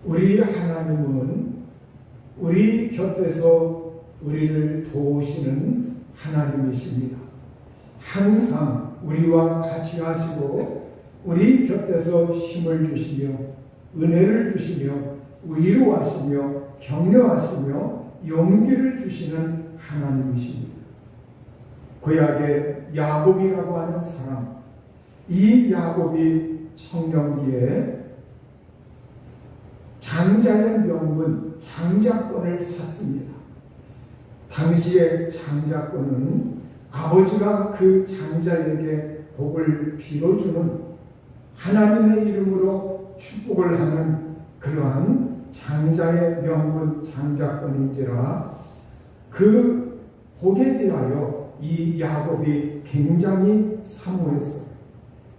우리 하나님은 우리 곁에서 우리를 도우시는 하나님이십니다. 항상 우리와 같이 하시고 우리 곁에서 힘을 주시며 은혜를 주시며 위로하시며 격려하시며 용기를 주시는 하나님이십니다. 구약의 야곱이라고 하는 사람, 이 야곱이 청년기에 장자의 명분, 장자권을 샀습니다. 당시의 장자권은 아버지가 그 장자에게 복을 빌어주는 하나님의 이름으로 축복을 하는 그러한 장자의 명분, 장자권인지라 그 복에 대하여 이 야곱이 굉장히 사모했어요.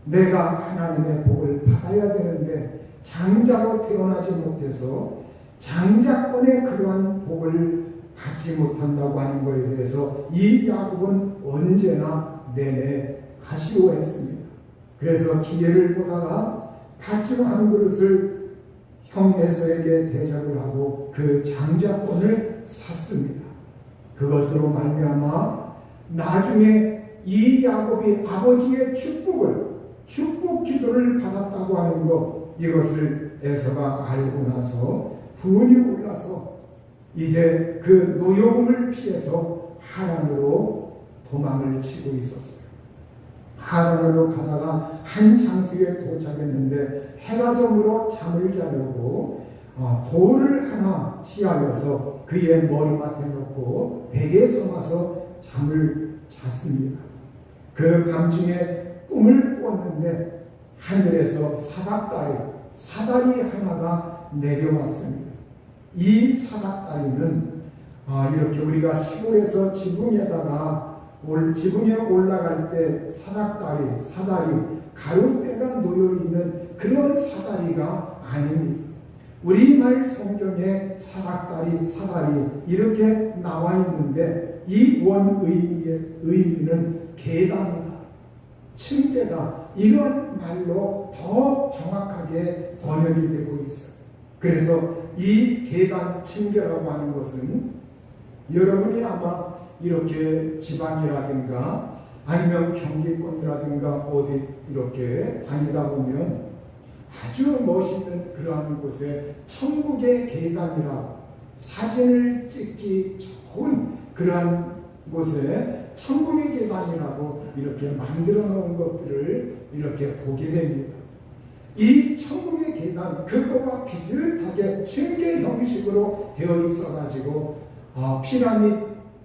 내가 하나님의 복을 받아야 되는데 장자로 태어나지 못해서 장자권의 그러한 복을 받지 못한다고 하는 것에 대해서 이 야곱은 언제나 내내 아쉬워했습니다. 그래서 기회를 보다가 팥죽 한 그릇을 형 에서에게 대접을 하고 그 장자권을 샀습니다. 그것으로 말미암아 나중에 이 야곱이 아버지의 축복 기도를 받았다고 하는 것, 이것을 에서가 알고 나서 분이 올라서 이제 그 노여움을 피해서 하란으로 도망을 치고 있었어요. 하란으로 가다가 한 장소에 도착했는데 해가 저물어 잠을 자려고 돌을 하나 취하여서 그의 머리맡에 놓고 베개에 삼아서 잠을 잤습니다. 그 밤중에 꿈을 꾸었는데 하늘에서 사다리 하나가 내려왔습니다. 이 사다리는 이렇게 우리가 시골에서 지붕에 올라갈 때 사다리 가운데가 놓여있는 그런 사다리가 아닙니다. 우리말 성경에 사다리 이렇게 나와 있는데 이 원 의미는 계단이다, 층계다, 이런 말로 더 정확하게 번역이 되고 있어요. 그래서 이 계단 층계라고 하는 것은 여러분이 아마 이렇게 지방이라든가 아니면 경기권이라든가 어디 이렇게 다니다 보면 아주 멋있는 그러한 곳에 천국의 계단이라고 사진을 찍기 좋은 그러한 곳에 천국의 계단이라고 이렇게 만들어 놓은 것들을 이렇게 보게 됩니다. 이 천국의 계단, 그거와 비슷하게 층계 형식으로 되어 있어가지고 피라미드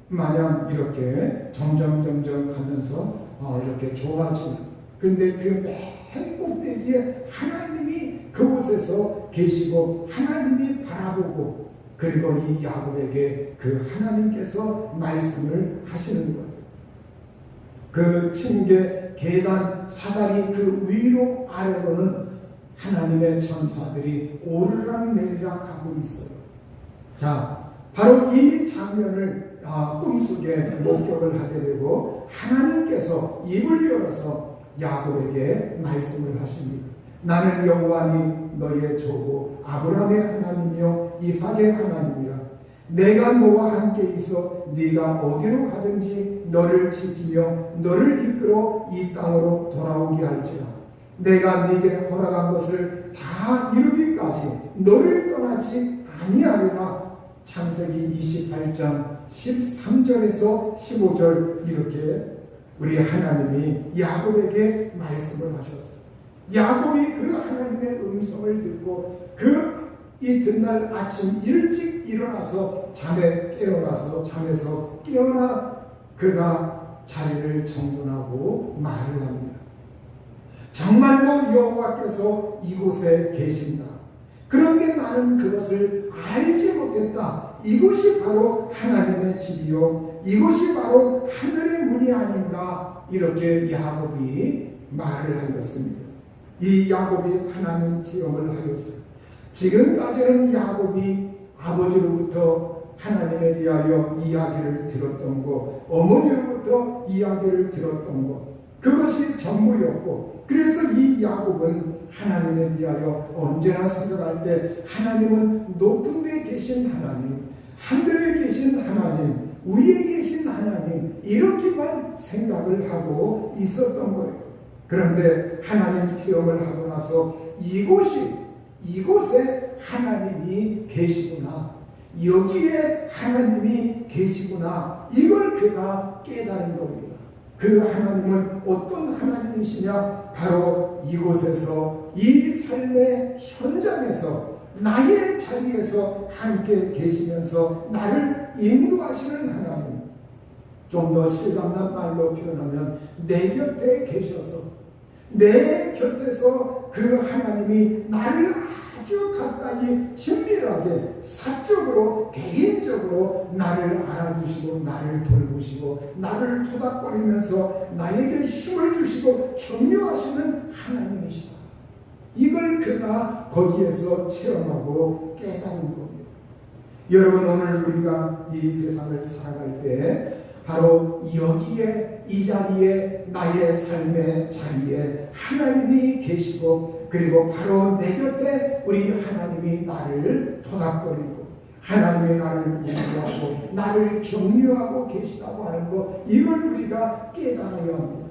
마냥 이렇게 점점 가면서 이렇게 좋아지는. 그런데 그 맨 꼭대기에 하나님이 그곳에서 계시고 하나님이 바라보고, 그리고 이 야곱에게 그 하나님께서 말씀을 하시는 거예요. 그 층계 계단 사다리 그 위로 아래로는 하나님의 천사들이 오르락내리락 하고 있어요. 자, 바로 이 장면을 꿈속에 목격을 하게 되고 하나님께서 입을 열어서 야곱에게 말씀을 하십니다. 나는 여호와니 너의 조부 아브라함의 하나님이요 이삭의 하나님이라. 내가 너와 함께 있어 네가 어디로 가든지 너를 지키며 너를 이끌어 이 땅으로 돌아오게 할지라. 내가 네게 허락한 것을 다 이루기까지 너를 떠나지 아니하리라. 창세기 28장 13절에서 15절 이렇게 우리 하나님이 야곱에게 말씀을 하셨어요. 야곱이 그 하나님의 음성을 듣고 그 이튿날 아침 일찍 일어나서 잠에서 깨어나 그가 자리를 정돈하고 말을 합니다. 정말로 여호와께서 이곳에 계신다. 그런데 나는 그것을 알지 못했다. 이곳이 바로 하나님의 집이요 이곳이 바로 하늘의 문이 아닌가. 이렇게 야곱이 말을 하였습니다. 이 야곱이 하나님 체험을 하였어요. 지금까지는 야곱이 아버지로부터 하나님에 대하여 이야기를 들었던 것, 어머니로부터 이야기를 들었던 것, 그것이 전부였고, 그래서 이 야곱은 하나님에 대하여 언제나 생각할 때 하나님은 높은 데 계신 하나님, 하늘에 계신 하나님, 위에 계신 하나님, 이렇게만 생각을 하고 있었던 거예요. 그런데 하나님 체험을 하고 나서 이곳에 하나님이 계시구나, 여기에 하나님이 계시구나, 이걸 그가 깨달은 겁니다. 그 하나님은 어떤 하나님이시냐? 바로 이곳에서, 이 삶의 현장에서, 나의 자리에서 함께 계시면서 나를 인도하시는 하나님. 좀 더 실감난 말로 표현하면 내 곁에 계셔서, 내 곁에서 그 하나님이 나를 아주 가까이 친밀하게 사적으로 개인적으로 나를 알아주시고 나를 돌보시고 나를 토닥거리면서 나에게 힘을 주시고 격려하시는 하나님이시다. 이걸 그가 거기에서 체험하고 깨달은 겁니다. 여러분, 오늘 우리가 이 세상을 살아갈 때 바로 여기에, 이 자리에, 나의 삶의 자리에 하나님이 계시고, 그리고 바로 내 곁에 우리 하나님이 나를 토닥거리고 하나님이 나를 인도하고 나를 격려하고 계시다고 하는 것, 이걸 우리가 깨달아야 합니다.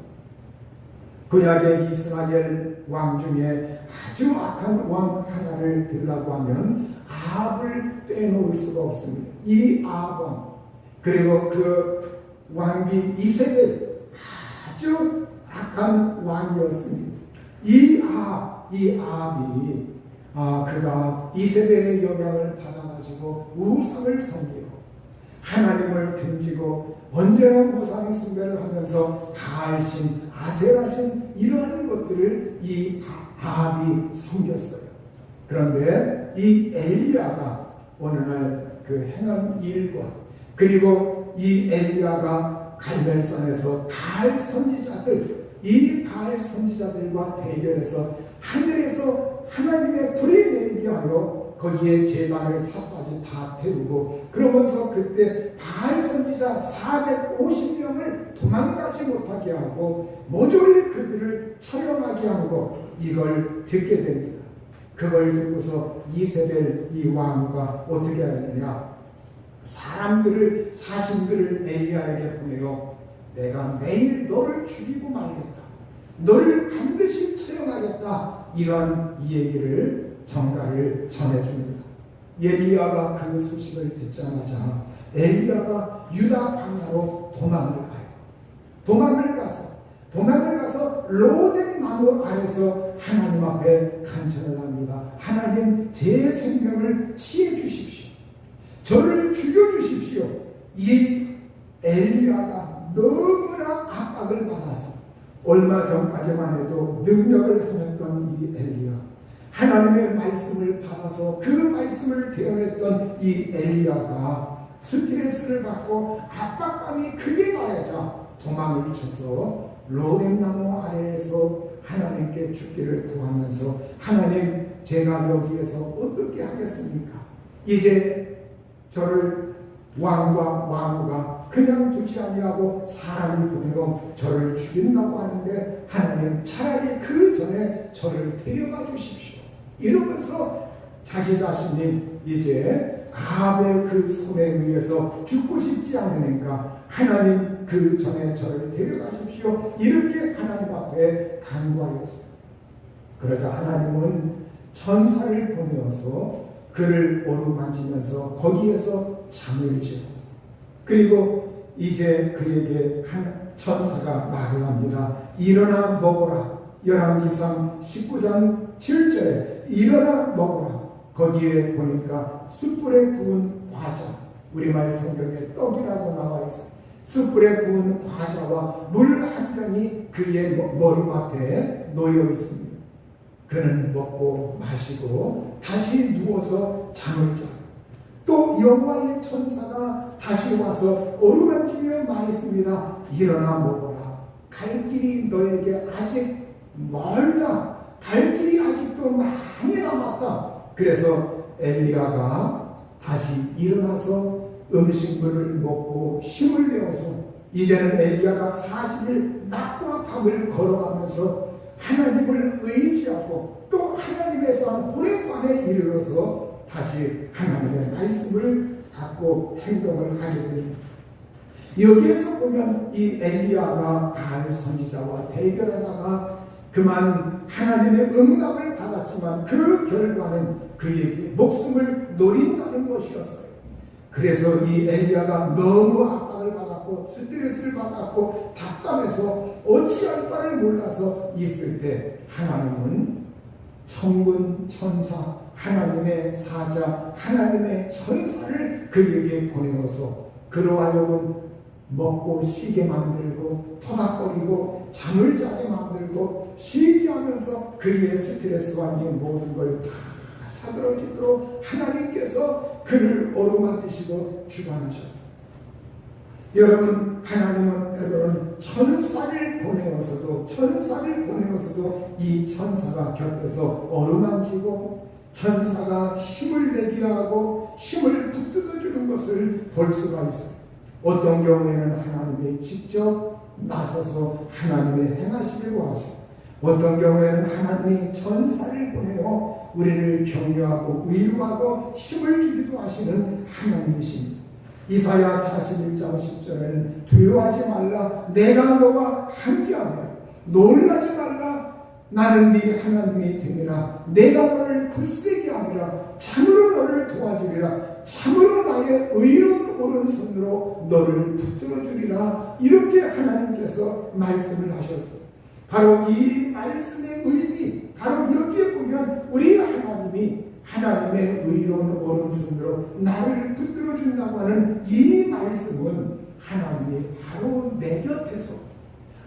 구약의 이스라엘 왕 중에 아주 악한 왕 하나를 들라고 하면 아합을 빼놓을 수가 없습니다. 이 아합 왕, 그리고 그 왕비 이세벨, 아주 악한 왕이었습니다. 이 아합이 그가 이세벨의 영향을 받아가지고 우상을 섬기고 하나님을 등지고 언제나 우상 숭배를 하면서 바알신, 아세라신, 이러한 것들을 이 아합이 섬겼어요. 그런데 이 엘리야가 어느 날 그 행한 일과, 그리고 이 엘리야가 갈멜산에서 바알 선지자들, 이 바알 선지자들과 대결해서 하늘에서 하나님의 불이 내리게 하여 거기에 제단을 탑까지 다 태우고, 그러면서 그때 바알 선지자 450명을 도망가지 못하게 하고 모조리 그들을 처형하게 한 것, 이걸 듣게 됩니다. 그걸 듣고서 이세벨 이 왕후가 어떻게 하느냐, 사신들을 엘리야에게 보내요. 내가 내일 너를 죽이고 말겠다, 너를 반드시 처형하겠다, 이런 이 얘기를 전가를 전해줍니다. 엘리야가 그 소식을 듣자마자 엘리야가 유다 광야로 도망을 가서 로뎀 나무 아래서 하나님 앞에 간청을 합니다. 하나님, 제 생명을 취해 주십시오. 저를 죽여주십시오. 이 엘리야가 너무나 압박을 받아서 얼마 전까지만 해도 능력을 행했던 이 엘리야, 하나님의 말씀을 받아서 그 말씀을 대언했던 이 엘리야가 스트레스를 받고 압박감이 크게 가해자 도망을 쳐서 로뎀나무 아래에서 하나님께 죽기를 구하면서, 하나님, 제가 여기에서 어떻게 하겠습니까? 이제 저를 왕과 왕후가 그냥 두지 아니하고 사람을 보내고 저를 죽인다고 하는데, 하나님, 차라리 그 전에 저를 데려가 주십시오. 이러면서 자기 자신이 이제 아합의 그 손에 의해서 죽고 싶지 않으니까 하나님, 그 전에 저를 데려가십시오, 이렇게 하나님 앞에 간구하였어요. 그러자 하나님은 천사를 보내어서 그를 어루만지면서 거기에서 잠을 지고, 그리고 이제 그에게 한 천사가 말을 합니다. 일어나 먹어라. 열왕기상 19장 7절에 일어나 먹어라. 거기에 보니까 숯불에 구운 과자, 우리말 성경에 떡이라고 나와 있어요. 숯불에 구운 과자와 물 한 병이 그의 머리맡에 놓여 있습니다. 그는 먹고 마시고 다시 누워서 잠을 자요. 또 여호와의 천사가 다시 와서 어루만지며 말했습니다. 일어나 먹어라. 갈 길이 너에게 아직 멀다. 갈 길이 아직도 많이 남았다. 그래서 엘리야가 다시 일어나서 음식물을 먹고 힘을 내어서 이제는 엘리야가 40일 낮과 밤을 걸어가면서 하나님을 의지하고 또 하나님의 산 호렙산에 이르러서 다시 하나님의 말씀을 받고 행동을 하게 됩니다. 여기에서 보면 이 엘리야가 바알 선지자와 대결하다가 그만 하나님의 응답을 받았지만 그 결과는 그에게 목숨을 노린다는 것이었어요. 그래서 이 엘리야가 너무 압박을 받았고 스트레스를 받았고 답답해서 어찌할 바를 몰라서 있을 때 하나님은 천군 천사, 하나님의 사자, 하나님의 천사를 그에게 보내어서 그로 하여금 먹고 쉬게 만들고 토닥거리고 잠을 자게 만들고 쉬게 하면서 그의 스트레스와 이 모든 걸 다 사그러지도록 하나님께서 그를 어루만드시고 주관하셨어요. 여러분, 하나님은 때로는 천사를 보내어서도 이 천사가 곁에서 어루만지고 천사가 힘을 내게 하고 힘을 붙들어주는 것을 볼 수가 있어요. 어떤 경우에는 하나님이 직접 나서서 하나님의 행하시려고 하시고 어떤 경우에는 하나님이 천사를 보내어 우리를 격려하고 위로하고 힘을 주기도 하시는 하나님이십니다. 이사야 41장 10절에는 두려워하지 말라 내가 너와 함께하며 놀라지 말라 나는 네 하나님이 되리라 내가 너를 굳세게 하리라 참으로 너를 도와주리라 참으로 나의 의로운 오른손으로 너를 붙들어주리라 이렇게 하나님께서 말씀을 하셨어요. 바로 이 말씀의 의미 바로 여기에 보면 우리 하나님이 하나님의 의로운 오른손으로 나를 붙들어준다고 하는 이 말씀은 하나님이 바로 내 곁에서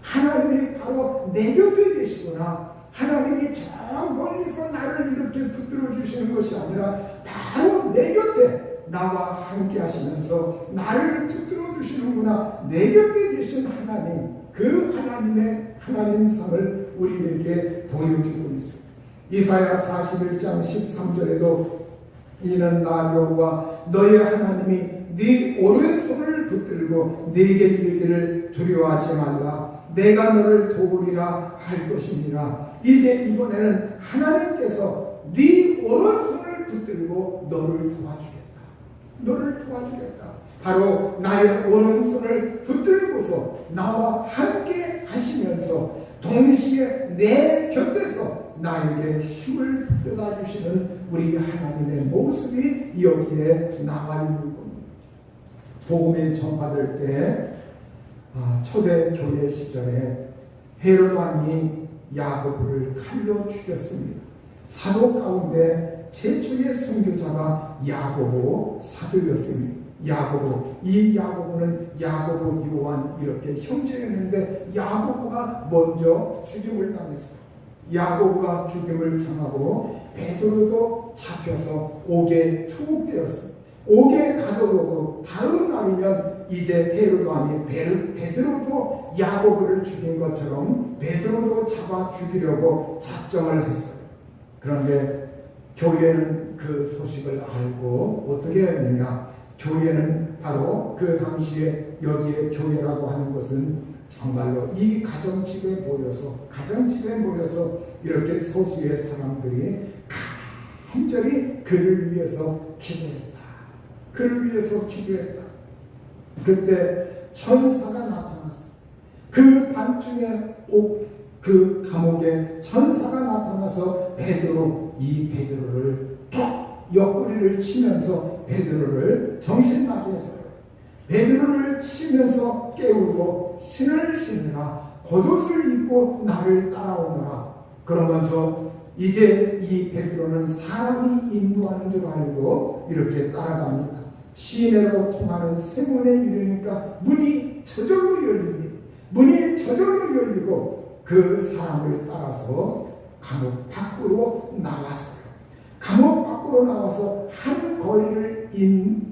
하나님이 바로 내 곁에 계시구나 하나님이 저 멀리서 나를 이렇게 붙들어 주시는 것이 아니라 바로 내 곁에 나와 함께 하시면서 나를 붙들어 주시는구나 내 곁에 계신 하나님 그 하나님의 하나님상을 우리에게 보여주고 있습니다. 이사야 41장 13절에도 이는 나 여호와 너의 하나님이 네 오른손을 붙들고 네게 이르기를 두려워하지 말라 내가 너를 도우리라 할 것이니라. 이제 이번에는 하나님께서 네 오른손을 붙들고 너를 도와주겠다. 바로 나의 오른손을 붙들고서 나와 함께 하시면서 동시에 내 곁에서 나에게 힘을 북돋아 주시는 우리 하나님의 모습이 여기에 나와 있는 겁니다. 복음이 전파될 때 초대교회 시절에 헤롯 왕이 야고보를 칼로 죽였습니다. 사도 가운데 최초의 선교자가 야고보 사도였습니다. 이 야고보는 야고보 요한 이렇게 형제였는데 야고보가 먼저 죽임을 당했어요. 야고보가 죽임을 당하고 베드로도 잡혀서 옥에 투옥되었습니다. 옥에 가둬두고 다음 날이면 이제 헤롯 왕이 베드로도 야고보를 죽인 것처럼 베드로도 잡아 죽이려고 작정을 했어요. 그런데 교회는 그 소식을 알고 어떻게 했느냐? 교회는 바로 그 당시에 여기에 교회라고 하는 것은 정말로 이 가정집에 모여서 이렇게 소수의 사람들이 간절히 그를 위해서 기도했다. 그때 천사가 나타났어. 그 밤중에 그 감옥에 천사가 나타나서 베드로를 톡 옆구리를 치면서 베드로를 정신나게 했어요. 베드로를 치면서 깨우고 신을 신으라 겉옷을 입고 나를 따라오너라. 그러면서 이제 이 베드로는 사람이 인도하는 줄 알고 이렇게 따라갑니다. 시내로 통하는 세문에 이르니까 문이 저절로 열리고 그 사람을 따라서 감옥 밖으로 나왔어요. 감옥 밖으로 나와서 한 거리를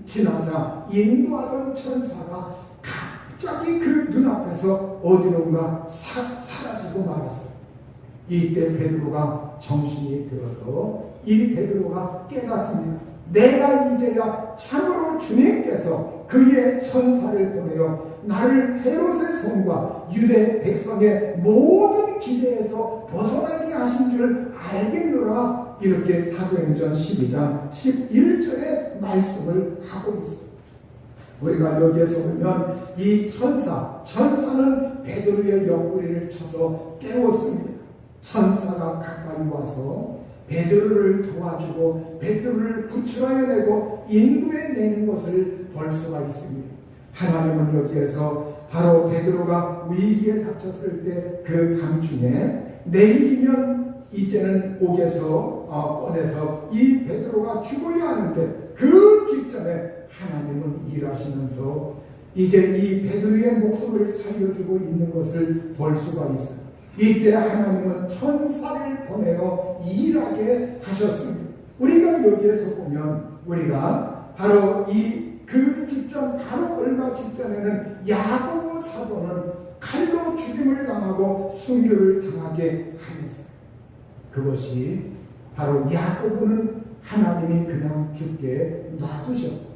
지나자 인도하던 천사가 갑자기 그 눈앞에서 어디론가 사라지고 말았어요. 이때 베드로가 정신이 들어서 이 베드로가 깨닫습니다. 내가 이제야 참으로 주님께서 그의 천사를 보내어 나를 헤롯의 손과 유대 백성의 모든 기대에서 벗어나게 하신 줄 알겠노라. 이렇게 사도행전 12장 11절의 말씀을 하고 있습니다. 우리가 여기에서 보면 이 천사는 베드로의 옆구리를 쳐서 깨웠습니다. 천사가 가까이 와서 베드로를 도와주고 베드로를 구출하여 내고 인도해 내는 것을 볼 수가 있습니다. 하나님은 여기에서 바로 베드로가 위기에 닥쳤을 때 그 밤중에 내일이면 이제는 옥에서 꺼내서 이 베드로가 죽으려 하는데 그 직전에 하나님은 일하시면서 이제 이 베드로의 목숨을 살려주고 있는 것을 볼 수가 있어요. 이때 하나님은 천사를 보내어 일하게 하셨습니다. 우리가 여기에서 보면 우리가 바로 그 직전 바로 얼마 직전에는 야고보 사도는 칼로 죽임을 당하고 순교를 당하게 하였어요. 그것이 바로 야고보는 하나님이 그냥 죽게 놔두셨고,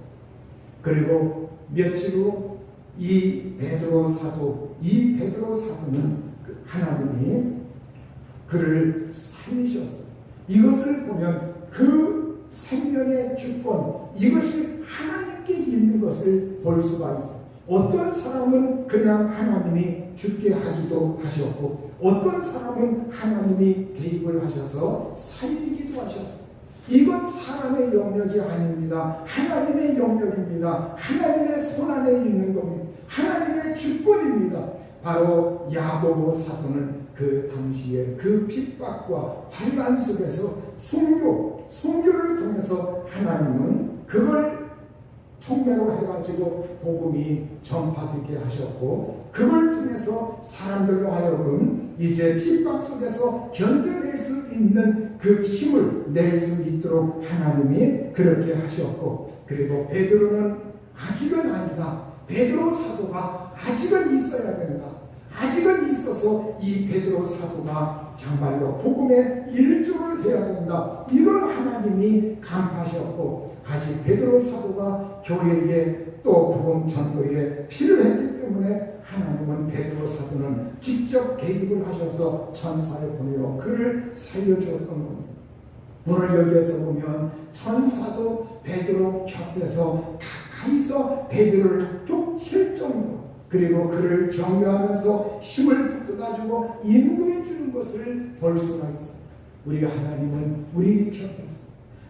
그리고 며칠 후 이 베드로 사도는 하나님이 그를 살리셨어요. 이것을 보면 그 생명의 주권, 이것이 하나님께 있는 것을 볼 수가 있어요. 어떤 사람은 그냥 하나님이 죽게 하기도 하셨고, 어떤 사람은 하나님이 개입을 하셔서 살리기도 하셨어요. 이건 사람의 영역이 아닙니다. 하나님의 영역입니다. 하나님의 손안에 있는 겁니다. 하나님의 주권입니다. 바로 야고보 사도는 그 당시에 그 핍박과 환난 속에서 순교를 통해서 하나님은 그걸 총매로 해가지고 복음이 전파되게 하셨고, 그걸 통해서 사람들로 하여금 이제 핍박 속에서 견뎌낼 수 있는 그 힘을 낼 수 있도록 하나님이 그렇게 하셨고, 그리고 베드로는 아직은 아니다. 베드로 사도가 아직은 있어야 된다. 아직은 있어서 이 베드로 사도가 정말로 복음의 일조를 해야 된다. 이걸 하나님이 간파하셨고, 아직 베드로 사도가 교회에 또 복음 전도에 필요했기 때문에 하나님은 베드로 사도는 직접 개입을 하셔서 천사를 보내어 그를 살려주었던 겁니다. 오늘 여기에서 보면 천사도 베드로 곁에서 가까이서 베드로를 툭 칠 정도로, 그리고 그를 격려하면서 힘을 북돋아주고 인도해 주는 것을 볼 수가 있습니다. 우리 하나님은 우리 곁에서,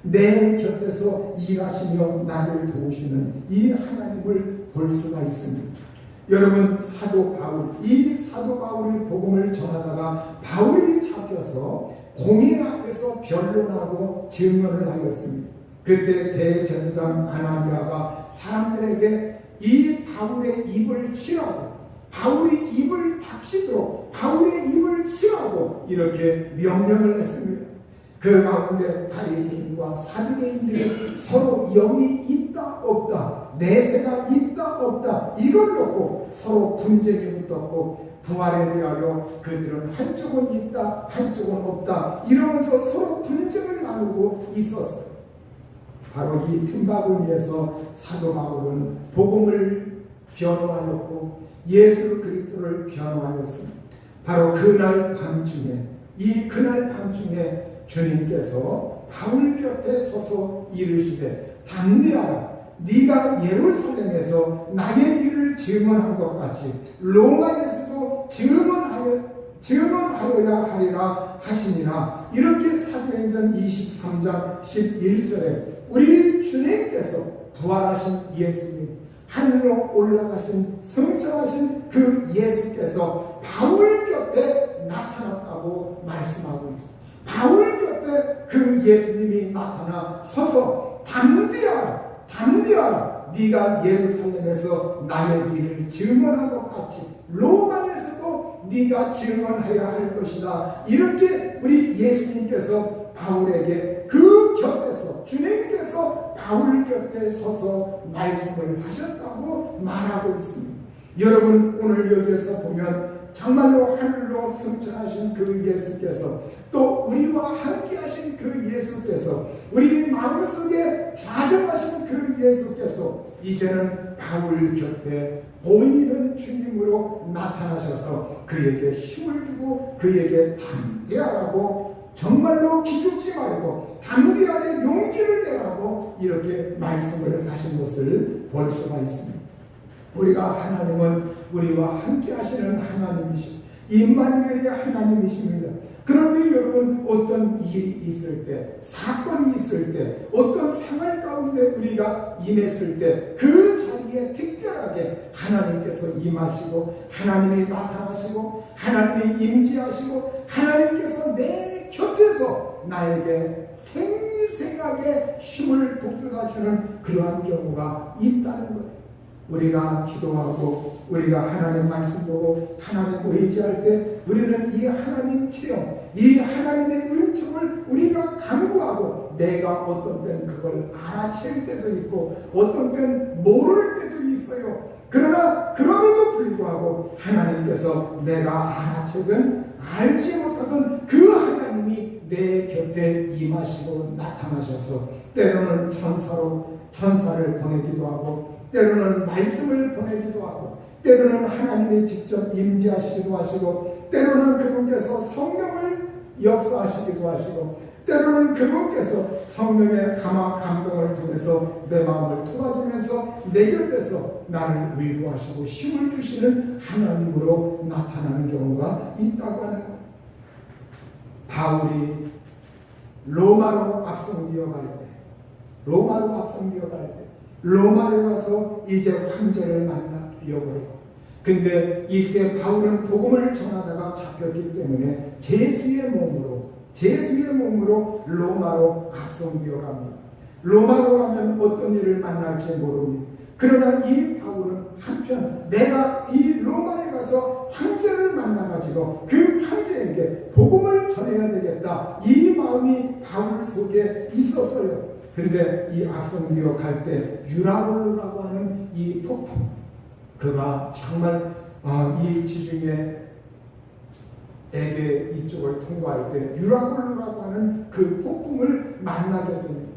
내 곁에서 일하시며 나를 도우시는 이 하나님을 볼 수가 있습니다. 여러분, 사도 바울이 복음을 전하다가 바울이 잡혀서 공회 앞에서 변론하고 증언을 하였습니다. 그때 대제사장 아나니아가 사람들에게 이 바울의 입을 치라고, 바울이 입을 닥치도록 바울의 입을 치라고 이렇게 명령을 했습니다. 그 가운데 바리새인과 사두개인들이 서로 영이 있다 없다, 내세가 있다 없다, 이걸 놓고 서로 분쟁이 붙었고, 부활에 대하여 그들은 한쪽은 있다 한쪽은 없다 이러면서 서로 분쟁을 나누고 있었어요. 바로 이 틈바구니에서 사도 바울은 복음을 변호하였고 예수 그리스도를 변호하였습니다. 바로 그날 밤중에 주님께서 바울 곁에 서서 이르시되, 담대하라, 네가 예루살렘에서 나의 일을 증언한 것 같이 로마에서도 증언하여야 하리라 하시니라. 이렇게 사도행전 23장 11절에 우리 주님께서 부활하신 예수님, 하늘로 올라가신 승천하신 그 예수께서 바울 곁에 나타났다고 말씀하고 있습니다. 바울 곁에 그 예수님이 나타나 서서 담대하라, 네가 예루살렘에서 나의 일을 증언한 것 같이 로마에서도 네가 증언해야 할 것이다. 이렇게 우리 예수님께서 바울에게 그 곁에서, 주님께서 바울 곁에 서서 말씀을 하셨다고 말하고 있습니다. 여러분, 오늘 여기에서 보면 정말로 하늘로 승천하신 그 예수께서, 또 우리와 함께 하신 그 예수께서, 우리 마음속에 좌정하신 그 예수께서 이제는 바울 곁에 보이는 주님으로 나타나셔서 그에게 힘을 주고 그에게 담대하라고, 정말로 기죽지 말고 담대하게 용기를 내라고 이렇게 말씀을 하신 것을 볼 수가 있습니다. 우리가 하나님은 우리와 함께 하시는 하나님이십니다. 임마누엘의 하나님이십니다. 그런데 여러분, 어떤 일이 있을 때, 사건이 있을 때, 어떤 생활 가운데 우리가 임했을 때 그 자리에 특별하게 하나님께서 임하시고 하나님이 나타나시고 하나님이 임재하시고 하나님께서 내 곁에서 나에게 생생하게 힘을 북돋아주는 그러한 경우가 있다는 거예요. 우리가 기도하고 우리가 하나님 말씀 보고 하나님 의지할 때 우리는 이 하나님 체험, 이 하나님의 은총을 우리가 간구하고, 내가 어떤 때는 그걸 알아챌 때도 있고 어떤 때는 모를 때도 있어요. 그러나 그럼에도 불구하고 하나님께서 내가 알아채든 알지 못하던 그 하나님이 내 곁에 임하시고 나타나셔서 때로는 천사를 보내기도 하고, 때로는 말씀을 보내기도 하고, 때로는 하나님이 직접 임재하시기도 하시고, 때로는 그분께서 성령을 역사하시기도 하시고, 때로는 그분께서 성령의 감동을 통해서 내 마음을 도와주면서 내 곁에서 나를 위로하시고 힘을 주시는 하나님으로 나타나는 경우가 있다고 하는 것. 바울이 로마로 앞서 이어갈 때, 로마에 가서 이제 황제를 만나려고 해요. 근데 이때 바울은 복음을 전하다가 잡혔기 때문에 제수의 몸으로 로마로 앞서 이어갑니다. 로마로 가면 어떤 일을 만날지 모릅니다. 그러나 이 바울은 한편 내가 이 로마에 가서 황제를 만나가지고 그 황제에게 복음을 전해야 되겠다, 이 마음이 바울 속에 있었어요. 근데 이 앞섬기어 갈 때 유라굴루라고 하는 이 폭풍, 그가 정말 이 지중해 에게 이쪽을 통과할 때 유라굴루라고 하는 그 폭풍을 만나게 됩니다.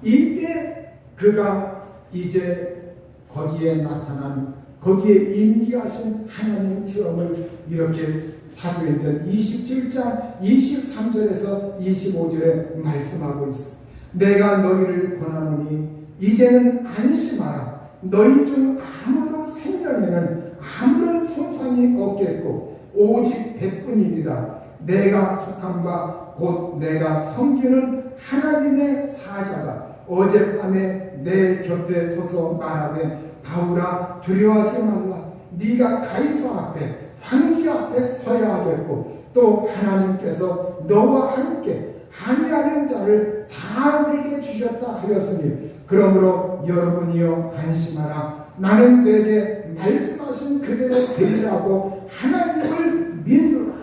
이때 그가 이제 거기에 나타난, 거기에 임재하신 하나님 체험을 이렇게 사도행전 27장 23절에서 25절에 말씀하고 있습니다. 내가 너희를 권하노니 이제는 안심하라. 너희 중 아무도 생명에는 아무런 손상이 없겠고 오직 백분이니라. 내가 속함과 곧 내가 섬기는 하나님의 사자가 어젯밤에 내 곁에 서서 말하되, 바울아 두려워하지 말라. 네가 가이사 앞에 황제 앞에 서야 하겠고 또 하나님께서 너와 함께 항의하는 자를 다 내게 주셨다 하였으니, 그러므로 여러분이여 안심하라. 나는 내게 말씀하신 그대로 되리라고 하나님을 믿노라.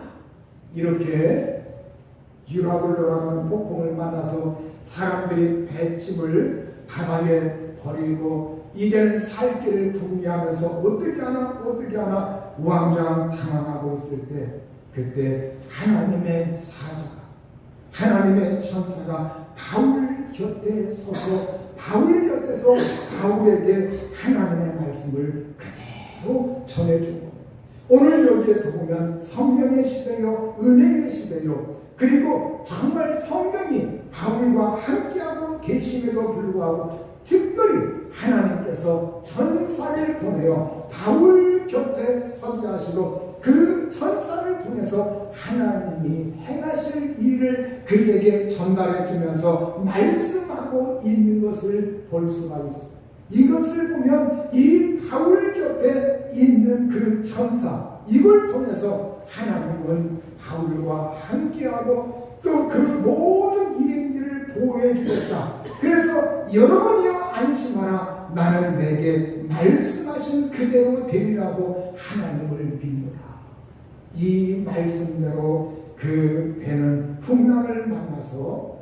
이렇게 유라굴루라고 하는 폭풍을 만나서 사람들이 뱃짐을 바닥에 버리고 이제는 살 길을 궁리하면서 어떻게 하나 우왕좌왕 당황하고 있을 때, 그때 하나님의 사자가, 하나님의 천사가 바울 곁에 서서 바울 곁에서 바울에게 하나님의 말씀을 그대로 전해주고, 오늘 여기에서 보면 성령의 시대요, 은혜의 시대요, 그리고 정말 성령이 바울과 함께하고 계심에도 불구하고 특별히 하나님께서 천사를 보내어 바울 곁에 서게 하시고 그 천사를 통해서 하나님이 행하실 일을 그에게 전달해 주면서 말씀하고 있는 것을 볼 수가 있습니다. 이것을 보면 이 바울 곁에 있는 그 천사, 이걸 통해서 하나님은 바울과 함께하고 또 그 모든 일들을 보호해 주셨다. 그래서 여러분이여 안심하라. 나는 내게 말씀하신 그대로 되리라고 하나님을 믿노라. 이 말씀대로 그 배는 풍랑을 만나서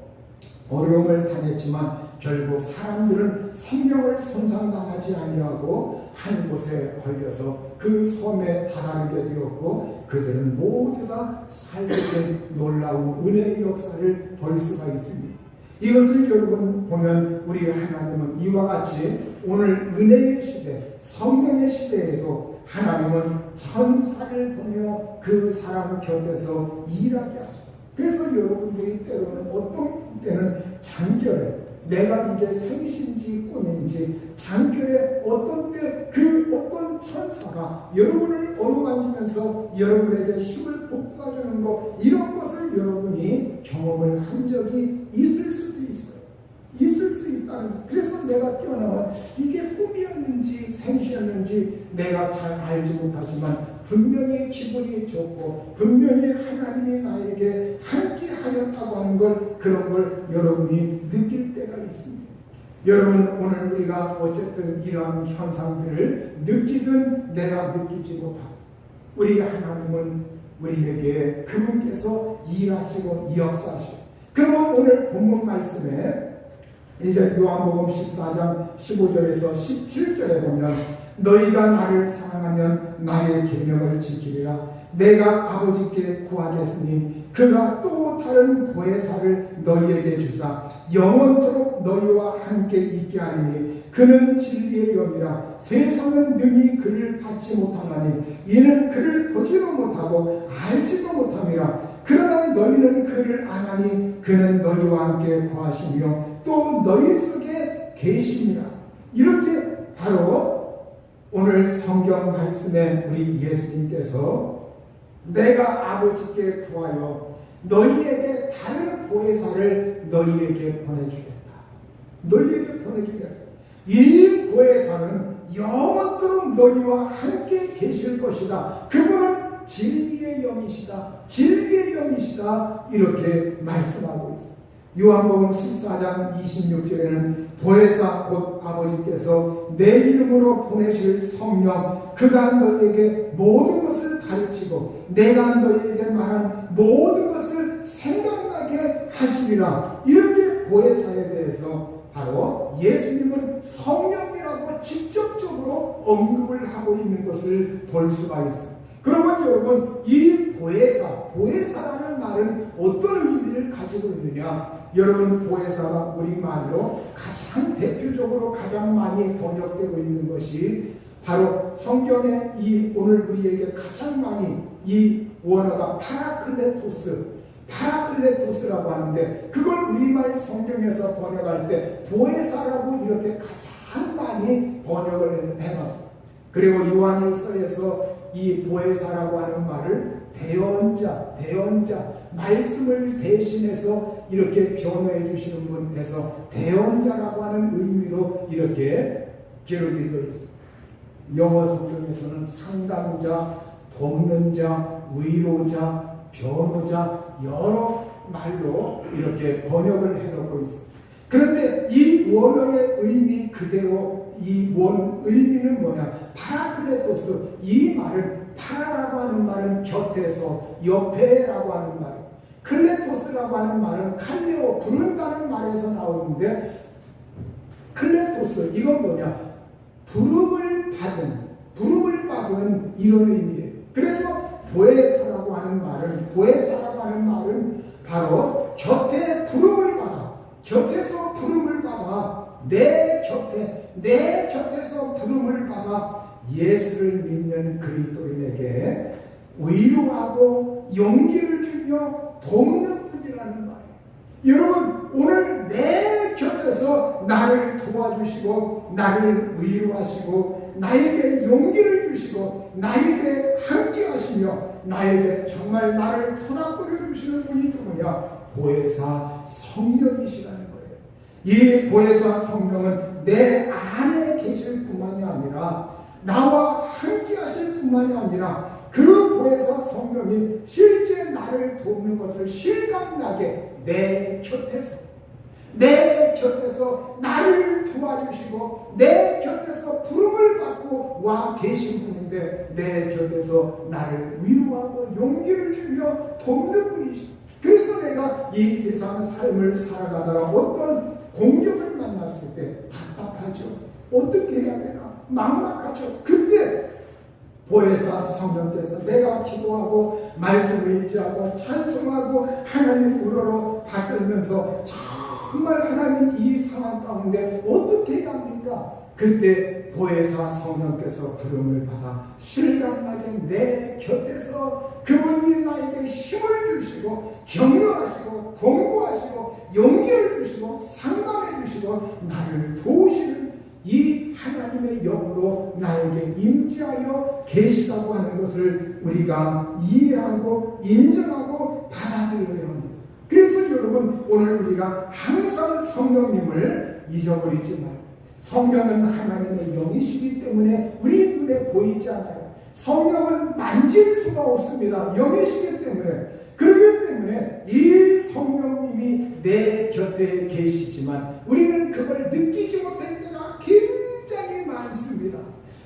어려움을 당했지만 결국 사람들은 생명을 손상당하지 아니하고 한 곳에 걸려서 그 섬에 다다르게 되었고 그들은 모두 다 살게 된 놀라운 은혜의 역사를 볼 수가 있습니다. 이것을 여러분 보면 우리 하나님은 이와 같이 오늘 은혜의 시대, 성령의 시대에도 하나님은 천사를 보내어 그 사람 곁에서 일하게 하죠. 그래서 여러분들이 때로는 어떤 때는 장결에 내가 이게 생신지 꿈인지 장결에 어떤 때 그 어떤 천사가 여러분을 어루만지면서 여러분에게 힘을 북돋아주는 것, 이런 것을 여러분이 경험을 한 적이 있을 수도 있어요. 있을 수 있다는. 그래서 내가 깨어나면 이게 꿈이었는지 생시였는지 내가 잘 알지 못하지만 분명히 기분이 좋고 분명히 하나님이 나에게 함께 하였다고 하는 걸, 그런 걸 여러분이 느낄 때가 있습니다. 여러분, 오늘 우리가 어쨌든 이러한 현상들을 느끼든 내가 느끼지 못하고 우리 하나님은 우리에게 그분께서 일하시고 역사하시고, 그러면 오늘 본문 말씀에 이제 요한복음 14장 15절에서 17절에 보면 너희가 나를 사랑하면 나의 계명을 지키리라. 내가 아버지께 구하겠으니 그가 또 다른 보혜사를 너희에게 주사 영원토록 너희와 함께 있게 하리니 그는 진리의 영이라. 세상은 능히 그를 받지 못하나니 이는 그를 보지도 못하고 알지도 못함이라. 그러나 너희는 그를 아나니 그는 너희와 함께 거하시며 또 너희 속에 계십니다. 이렇게 바로 오늘 성경 말씀에 우리 예수님께서 내가 아버지께 구하여 너희에게 다른 보혜사를 너희에게 보내주겠다. 너희에게 보내주겠다. 이 보혜사는 영원토록 너희와 함께 계실 것이다. 그분은 진리의 영이시다. 진리의 영이시다. 이렇게 말씀하고 있습니다. 요한복음 14장 26절에는 보혜사 곧 아버지께서 내 이름으로 보내실 성령 그가 너희에게 모든 것을 가르치고 내가 너희에게 말한 모든 것을 생각나게 하시리라. 이렇게 보혜사에 대해서 바로 예수님은 성령이라고 직접적으로 언급을 하고 있는 것을 볼 수가 있습니다. 그러면 여러분, 이 보혜사라는 말은 어떤 의미를 가지고 있느냐? 여러분, 보혜사가 우리말로 가장 대표적으로 가장 많이 번역되고 있는 것이 바로 성경에 이 오늘 우리에게 가장 많이 이 원어가 파라클레토스라고 하는데, 그걸 우리말 성경에서 번역할 때 보혜사라고 이렇게 가장 많이 번역을 해놨습니다. 그리고 요한일서에서 이 보혜사라고 하는 말을 대언자, 말씀을 대신해서 이렇게 변호해 주시는 분에서 대언자라고 하는 의미로 이렇게 기록이 되어 있습니다. 영어 성경에서는 상담자, 돕는 자, 위로자, 변호자, 여러 말로 이렇게 번역을 해놓고 있습니다. 그런데 이 원어의 의미 그대로 이 원 의미는 뭐냐? 파라클레토스, 이 말은 파라라고 하는 말은 곁에서, 옆에라고 하는 말, 클레토스라고 하는 말은 칼레오, 부른다는 말에서 나오는데, 클레토스, 이건 뭐냐? 부름을 받은 이런 의미예요. 그래서 보혜사라고 하는 말은 바로 곁에서 부름을 받아 내 곁에서 부름을 받아 예수를 믿는 그리스도인에게 위로하고 용기를 주며 돕는 분이라는 말이에요. 여러분, 오늘 내 곁에서 나를 도와주시고 나를 위로하시고 나에게 용기를 주시고 나에게 함께 하시며 나에게 정말 나를 토닥거려 주시는 분이 누구냐? 보혜사 성령이시라는 거예요. 이 보혜사 성령은 내 안에 계실 뿐만이 아니라 나와 함께 하실 뿐만이 아니라 그 보혜사 성령이 실제 나를 돕는 것을 실감나게 내 곁에서 나를 도와주시고 내 곁에서 부름을 받고 와 계신 분인데 내 곁에서 나를 위로하고 용기를 주며 돕는 분이시죠. 그래서 내가 이 세상 삶을 살아가다가 어떤 공격을 만났을 때 답답하죠. 어떻게 해야 되나? 막막하죠. 그때 보혜사 성령께서 내가 기도하고 말씀을 일지하고 찬송하고 하나님 우러러 받들면서 정말 하나님 이 상황 가운데 어떻게 해야 합니까? 그때 보혜사 성령께서 부름을 받아 실감나게 내 곁에서 그분이 나에게 힘을 주시고 격려하시고 공부하시고 용기를 주시고 상담해 주시고 나를 도우시는 이 하나님의 영으로 나에게 임재하여 계시다고 하는 것을 우리가 이해하고 인정하고 받아들여야 합니다. 그래서 여러분 오늘 우리가 항상 성령님을 잊어버리지 말고, 성령은 하나님의 영이시기 때문에 우리 눈에 보이지 않아요. 성령을 만질 수가 없습니다. 영이시기 때문에. 그렇기 때문에 이 성령님이 내 곁에 계시지만 우리는 그걸 느끼지 못할 때가 굉장히 많습니다.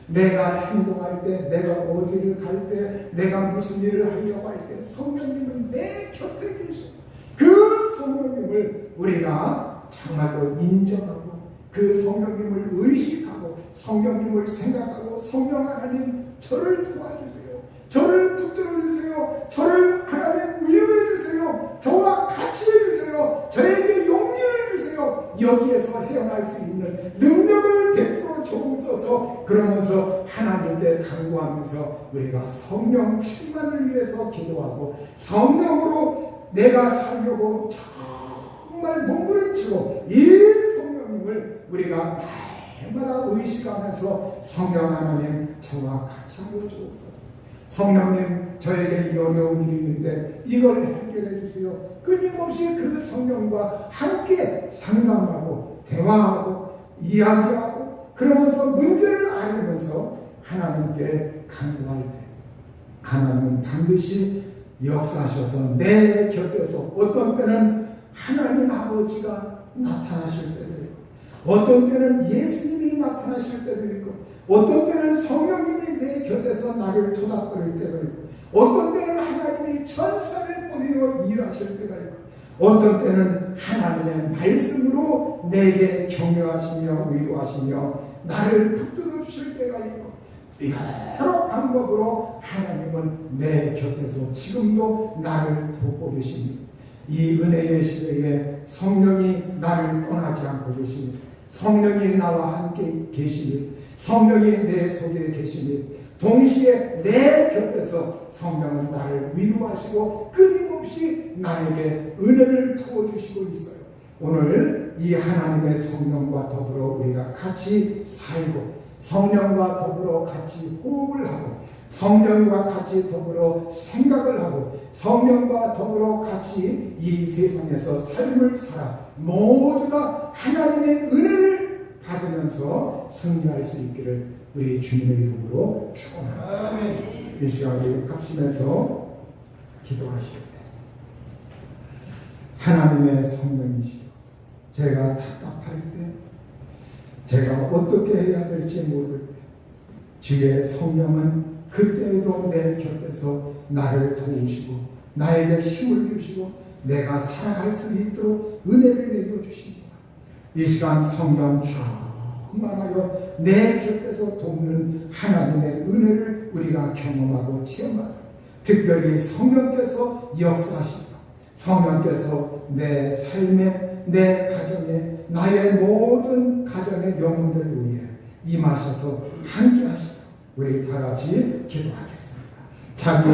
내가 행동할 때, 내가 어디를 갈 때, 내가 무슨 일을 하려고 할 때 성령님은 내 곁에 계십니다. 그 성령님을 우리가 정말로 인정하고 그 성령님을 의식하고 성령님을 생각하고 성령 하나님 저를 도와주세요. 저를 붙들어주세요. 저를 하나님 위로해 주세요. 저와 같이 해주세요. 저에게 용기를 주세요. 여기에서 헤어날 수 있는 능력을 베풀어 주옵소서. 그러면서 하나님께 간구하면서 우리가 성령 충만을 위해서 기도하고 성령으로 내가 살려고 정말 몸부림치고 이 성령님을 우리가 날마다 의식하면서 성령 하나님 저와 같이 하여 주옵소서. 성령님 저에게 이 어려운 일이 있는데 이걸 해결해 주세요. 끊임없이 그 성령과 함께 상담하고 대화하고 이야기하고 그러면서 문제를 알면서 하나님께 간구할 때 하나님은 반드시 역사하셔서 내 곁에서 어떤 때는 하나님 아버지가 나타나실 때도 있고 어떤 때는 예수님이 나타나실 때도 있고 어떤 때는 성령님이 내 곁에서 나를 토닥거릴 때도 있고 어떤 때는 하나님이 천사를 보내어 일하실 때가 있고 어떤 때는 하나님의 말씀으로 내게 격려하시며 위로하시며 나를 붙들어 주실 때가 있고 여러 방법으로 하나님은 내 곁에서 지금도 나를 돕고 계십니다. 이 은혜의 시대에 성령이 나를 떠나지 않고 계십니다. 성령이 나와 함께 계시니 성령이 내 속에 계시니 동시에 내 곁에서 성령은 나를 위로하시고 끊임없이 나에게 은혜를 부어주시고 있어요. 오늘 이 하나님의 성령과 더불어 우리가 같이 살고 성령과 더불어 같이 호흡을 하고 성령과 같이 더불어 생각을 하고 성령과 더불어 같이 이 세상에서 삶을 살아 모두 다 하나님의 은혜를 받으면서 승리할 수 있기를 우리 주님의 이름으로 축원합니다. 이 시간에 합심해서 기도하시옵니다. 하나님의 성령이시여, 제가 답답할 때 제가 어떻게 해야 될지 모를 때 주의 성령은 그때에도 내 곁에서 나를 도우시고 나에게 힘을 주시고 내가 살아갈 수 있도록 은혜를 내려주십니다. 이 시간 성령 충만하여 내 곁에서 돕는 하나님의 은혜를 우리가 경험하고 체험하고 특별히 성령께서 역사하십니다. 성령께서 내 삶에 내 가정에 나의 모든 가정의 영혼들을 위해 임하셔서 함께 하시다. 우리 다 같이 기도하겠습니다. 자비하시